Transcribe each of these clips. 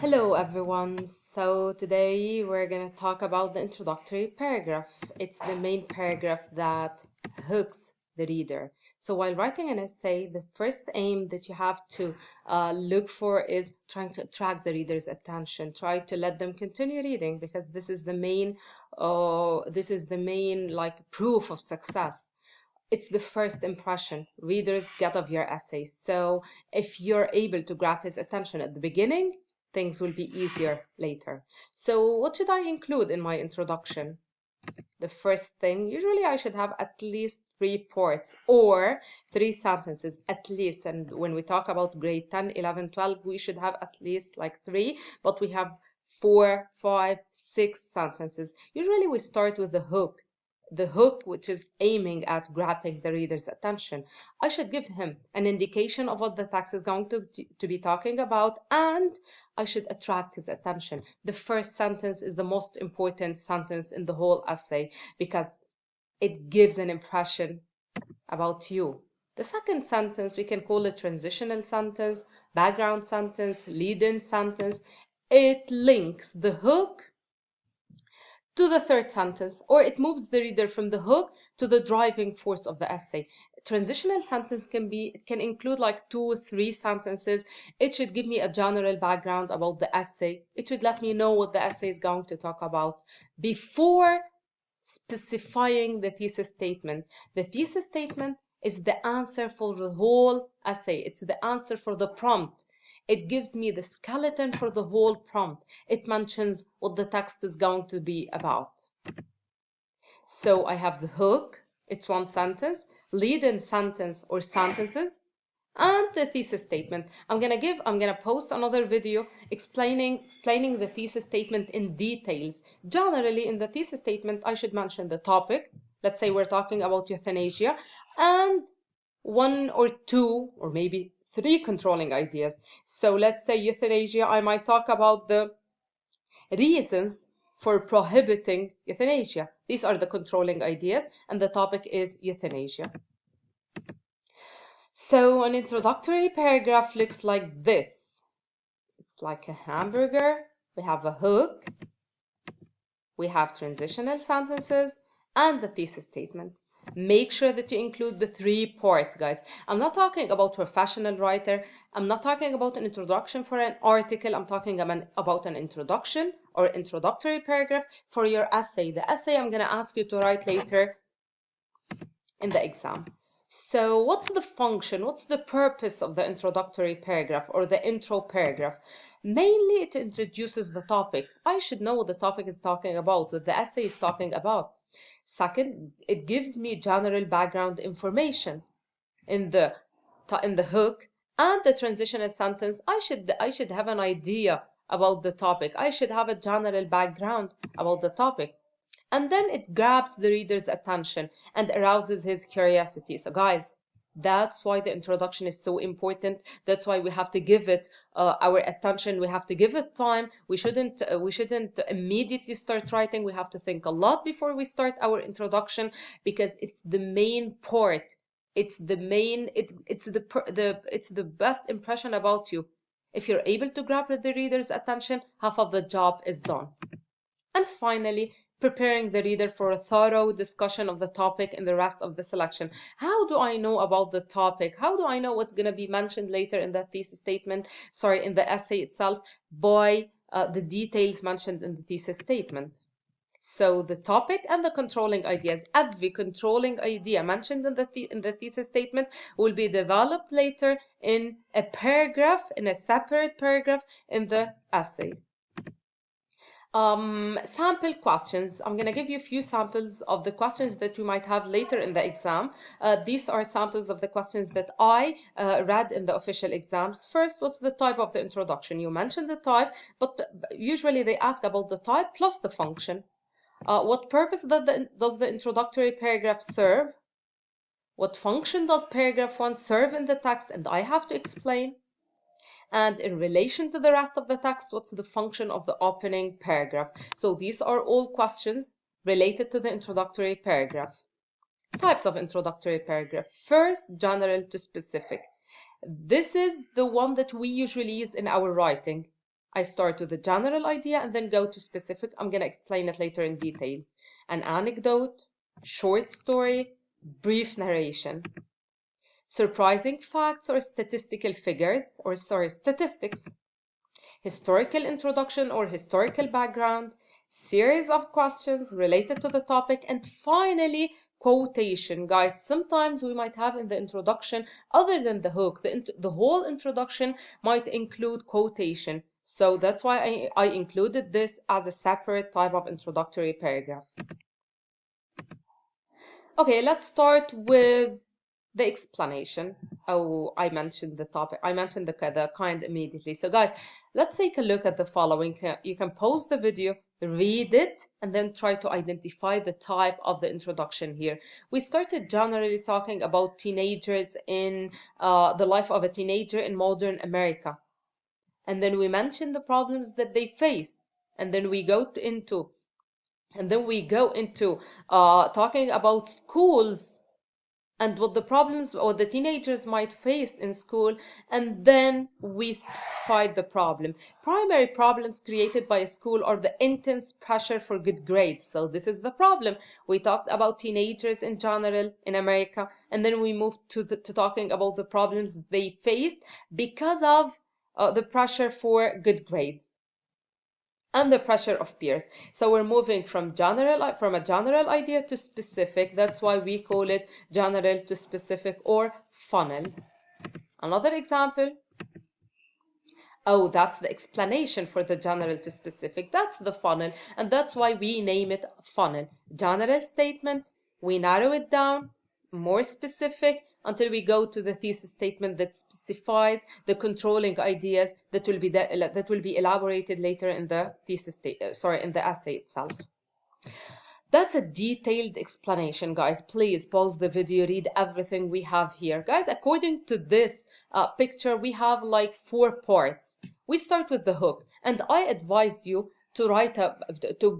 Hello everyone. So today we're going to talk about the introductory paragraph. It's the main paragraph that hooks the reader. So while writing an essay, the first aim that you have to look for is trying to attract the reader's attention. Try to let them continue reading because this is the main like proof of success. It's the first impression readers get of your essay. So if you're able to grab his attention at the beginning, things will be easier later. So what should I include in my introduction? The first thing, usually I should have at least 3 parts or 3 sentences at least. And when we talk about grade 10, 11, 12, we should have at least like 3, but we have 4, 5, 6 sentences. Usually we start with the hook, which is aiming at grabbing the reader's attention. I should give him an indication of what the text is going to be talking about, and I should attract his attention. The first sentence is the most important sentence in the whole essay because it gives an impression about you. The second sentence, we can call it transitional sentence, background sentence, lead-in sentence. It links the hook to the third sentence, or it moves the reader from the hook to the driving force of the essay. Transitional sentence can include like 2 or 3 sentences. It should give me a general background about the essay. It should let me know what the essay is going to talk about before specifying the thesis statement. The thesis statement is the answer for the whole essay. It's the answer for the prompt. It gives me the skeleton for the whole prompt. It mentions what the text is going to be about. So I have the hook, it's 1 sentence, lead-in sentence or sentences, and the thesis statement. I'm gonna post another video explaining the thesis statement in details. Generally, in the thesis statement, I should mention the topic. Let's say we're talking about euthanasia, and 1 or 2 or maybe 3 controlling ideas. So let's say euthanasia, I might talk about the reasons for prohibiting euthanasia. These are the controlling ideas, and the topic is euthanasia. So an introductory paragraph looks like this. It's like a hamburger. We have a hook, we have transitional sentences, and the thesis statement. Make sure that you include the 3 parts, guys. I'm not talking about professional writer. I'm not talking about an introduction for an article. I'm talking about an introduction or introductory paragraph for your essay. The essay I'm going to ask you to write later in the exam. So what's the function? What's the purpose of the introductory paragraph or the intro paragraph? Mainly, it introduces the topic. I should know what the topic is talking about, what the essay is talking about. Second, it gives me general background information in the hook and the transitional sentence. I should have an idea about the topic. I should have a general background about the topic. And then it grabs the reader's attention and arouses his curiosity. So guys, that's why the introduction is so important. That's why we have to give it our attention. We have to give it time. We shouldn't immediately start writing. We have to think a lot before we start our introduction because it's the main part. It's the main. It's the best impression about you. If you're able to grab the reader's attention, half of the job is done. And finally, preparing the reader for a thorough discussion of the topic in the rest of the selection. How do I know about the topic? How do I know what's going to be mentioned later in the thesis statement, sorry, in the essay itself, by the details mentioned in the thesis statement? So the topic and the controlling ideas, every controlling idea mentioned in the thesis statement will be developed later in a paragraph, in a separate paragraph in the essay. Sample questions. I'm going to give you a few samples of the questions that you might have later in the exam. These are samples of the questions that I read in the official exams. First, what's the type of the introduction? You mentioned the type, but usually they ask about the type plus the function. What purpose does the introductory paragraph serve? What function does paragraph 1 serve in the text? And I have to explain. And in relation to the rest of the text, what's the function of the opening paragraph? So these are all questions related to the introductory paragraph. Types of introductory paragraph. First, general to specific. This is the one that we usually use in our writing. I start with the general idea and then go to specific. I'm going to explain it later in details. An anecdote, short story, brief narration. Surprising facts or statistical figures, or statistics. Historical introduction or historical background. Series of questions related to the topic. And finally, quotation. Guys, sometimes we might have in the introduction, other than the hook, the whole introduction might include quotation. So that's why I included this as a separate type of introductory paragraph. Okay, let's start with the explanation. Oh, I mentioned the topic. I mentioned the kind immediately. So guys, let's take a look at the following. You can pause the video, read it, and then try to identify the type of the introduction here. We started generally talking about teenagers in the life of a teenager in modern America. And then we mentioned the problems that they face. And then we go into talking about schools and what the problems or the teenagers might face in school, and then we specified the problem. Primary problems created by a school are the intense pressure for good grades. So this is the problem. We talked about teenagers in general in America, and then we moved to talking about the problems they faced because of the pressure for good grades and the pressure of peers. So we're moving from a general idea to specific. That's why we call it general to specific or funnel. Another example. Oh, that's the explanation for the general to specific. That's the funnel, and that's why we name it funnel. General statement, we narrow it down, more specific, until we go to the thesis statement that specifies the controlling ideas that will be elaborated later in the in the essay itself. That's a detailed explanation, guys. Please pause the video, read everything we have here. Guys, according to this picture, we have like 4 parts. We start with the hook, and I advised you to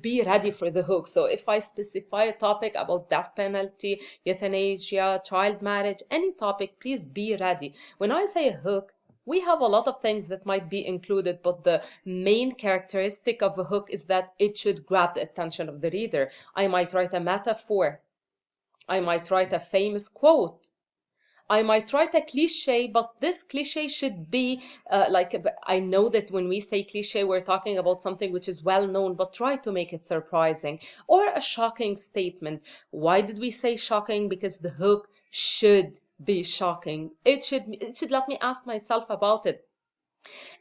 be ready for the hook. So if I specify a topic about death penalty, euthanasia, child marriage, any topic, please be ready. When I say a hook, we have a lot of things that might be included, but the main characteristic of a hook is that it should grab the attention of the reader. I might write a metaphor. I might write a famous quote. I might write a cliche, but this cliche should be I know that when we say cliche, we're talking about something which is well known, but try to make it surprising. Or a shocking statement. Why did we say shocking? Because the hook should be shocking. It should let me ask myself about it.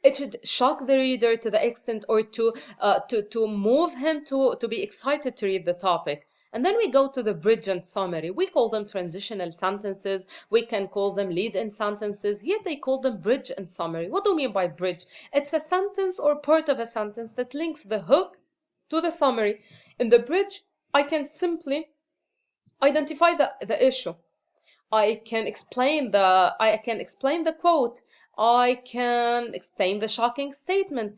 It should shock the reader to the extent or to move him to be excited to read the topic. And then we go to the bridge and summary. We call them transitional sentences. We can call them lead-in sentences. Here they call them bridge and summary. What do you mean by bridge? It's a sentence or part of a sentence that links the hook to the summary. In the bridge, I can simply identify the issue. I can explain the quote. I can explain the shocking statement.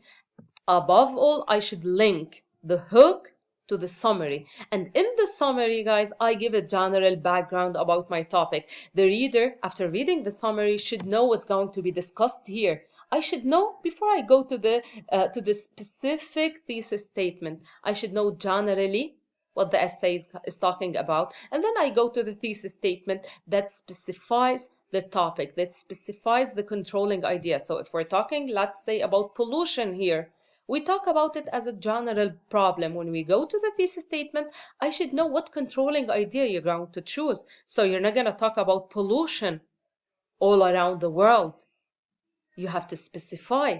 Above all, I should link the hook to the summary. And in the summary, guys, I give a general background about my topic. The reader, after reading the summary, should know what's going to be discussed here. I should know before I go to the specific thesis statement. I should know generally what the essay is talking about. And then I go to the thesis statement that specifies the topic, that specifies the controlling idea. So if we're talking, let's say, about pollution here, we talk about it as a general problem. When we go to the thesis statement, I should know what controlling idea you're going to choose. So you're not going to talk about pollution all around the world. You have to specify.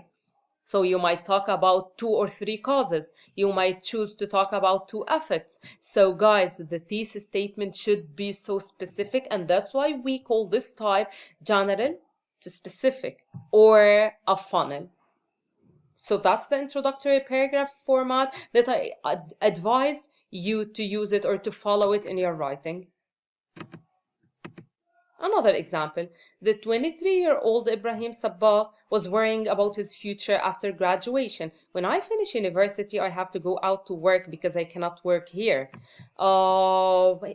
So you might talk about 2 or 3 causes. You might choose to talk about 2 effects. So guys, the thesis statement should be so specific, and that's why we call this type general to specific or a funnel. So that's the introductory paragraph format that I advise you to use it or to follow it in your writing. Another example, the 23-year-old Ibrahim Sabbah was worrying about his future after graduation. When I finish university, I have to go out to work because I cannot work here. A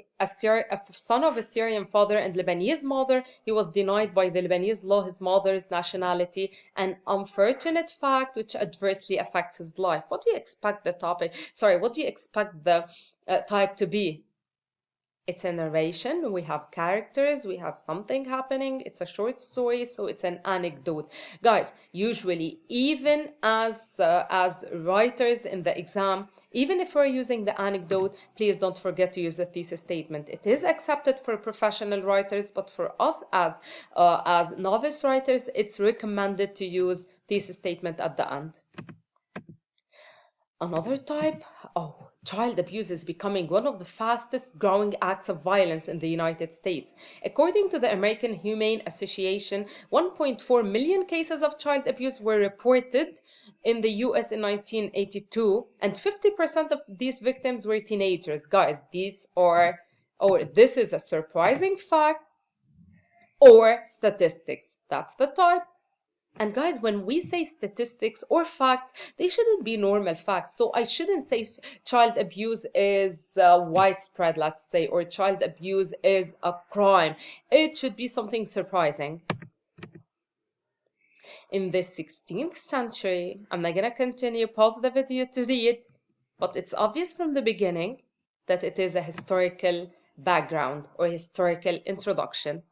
son of a Syrian father and Lebanese mother, he was denied by the Lebanese law his mother's nationality, an unfortunate fact which adversely affects his life. What do you expect the topic? Sorry, what do you expect the type to be? It's a narration, we have characters, we have something happening, it's a short story, so it's an anecdote. Guys, usually, even as writers in the exam, even if we're using the anecdote, please don't forget to use the thesis statement. It is accepted for professional writers, but for us as novice writers, it's recommended to use thesis statement at the end. Another type, child abuse is becoming one of the fastest growing acts of violence in the United States. According to the American Humane Association, 1.4 million cases of child abuse were reported in the US in 1982, and 50% of these victims were teenagers. Guys, this is a surprising fact or statistics. That's the type. And guys, when we say statistics or facts, they shouldn't be normal facts. So I shouldn't say child abuse is widespread, let's say, or child abuse is a crime. It should be something surprising. In the 16th century, I'm not going to continue, pause the video to read, but it's obvious from the beginning that it is a historical background or historical introduction.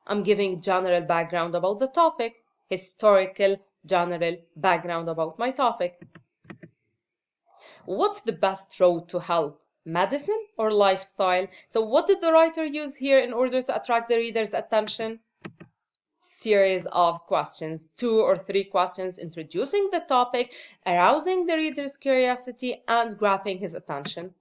I'm giving general background about the topic. Historical general background about my topic. What's the best road to health? Medicine or lifestyle? So what did the writer use here in order to attract the reader's attention? Series of questions, 2 or 3 questions introducing the topic, arousing the reader's curiosity, and grabbing his attention.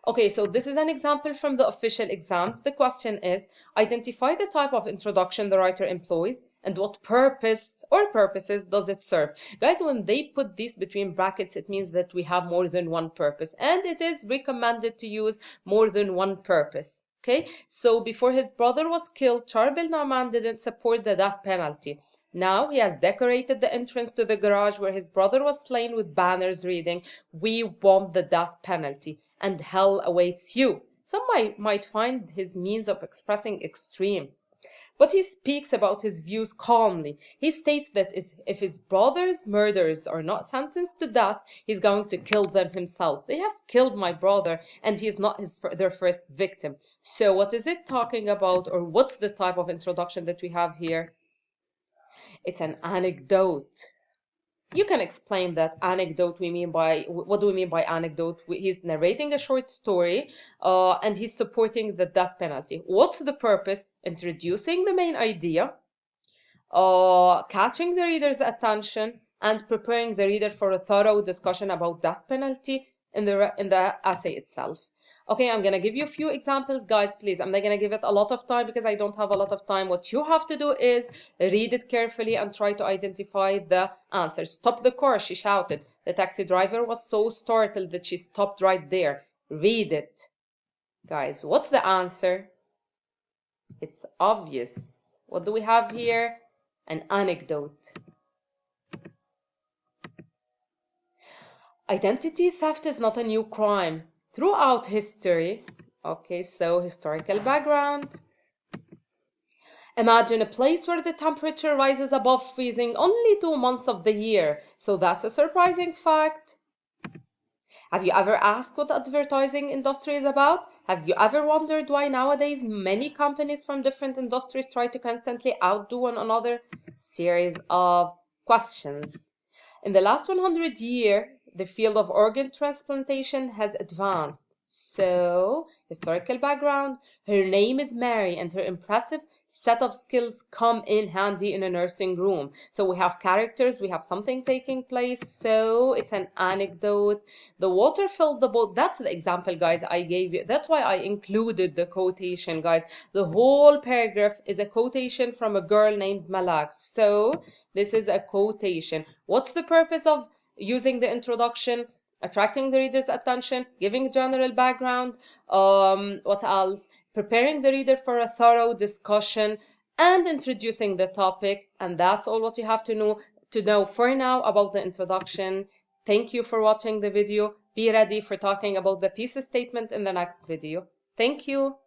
Okay, so this is an example from the official exams. The question is, identify the type of introduction the writer employs and what purpose or purposes does it serve. Guys, when they put this between brackets, it means that we have more than one purpose, and it is recommended to use more than one purpose. Okay, so before his brother was killed, Charbel Nauman didn't support the death penalty. Now he has decorated the entrance to the garage where his brother was slain with banners reading, "We want the death penalty, and hell awaits you." Some might find his means of expressing extreme, but he speaks about his views calmly. He states that if his brother's murderers are not sentenced to death, he's going to kill them himself. They have killed my brother, and he is not their first victim. So what is it talking about, or what's the type of introduction that we have here? It's an anecdote. You can explain that anecdote. What do we mean by anecdote? He's narrating a short story and he's supporting the death penalty. What's the purpose? Introducing the main idea, catching the reader's attention, and preparing the reader for a thorough discussion about death penalty in the essay itself. Okay, I'm going to give you a few examples, guys, please. I'm not going to give it a lot of time because I don't have a lot of time. What you have to do is read it carefully and try to identify the answers. "Stop the car," she shouted. The taxi driver was so startled that she stopped right there. Read it. Guys, what's the answer? It's obvious. What do we have here? An anecdote. Identity theft is not a new crime. Throughout history, okay, so historical background. Imagine a place where the temperature rises above freezing only 2 months of the year. So that's a surprising fact. Have you ever asked what the advertising industry is about? Have you ever wondered why nowadays many companies from different industries try to constantly outdo one another? Series of questions. In the last 100 years, the field of organ transplantation has advanced. So, historical background, her name is Mary and her impressive set of skills come in handy in a nursing room. So we have characters, we have something taking place, so it's an anecdote. The water filled the boat. That's the example, guys, I gave you. That's why I included the quotation, guys. The whole paragraph is a quotation from a girl named Malak. So this is a quotation. What's the purpose of using the introduction? Attracting the reader's attention, giving general background. What else? preparing the reader for a thorough discussion, and introducing the topic. And that's all what you have to know for now about the introduction. Thank you for watching the video. Be ready for talking about the thesis statement in the next video. Thank you.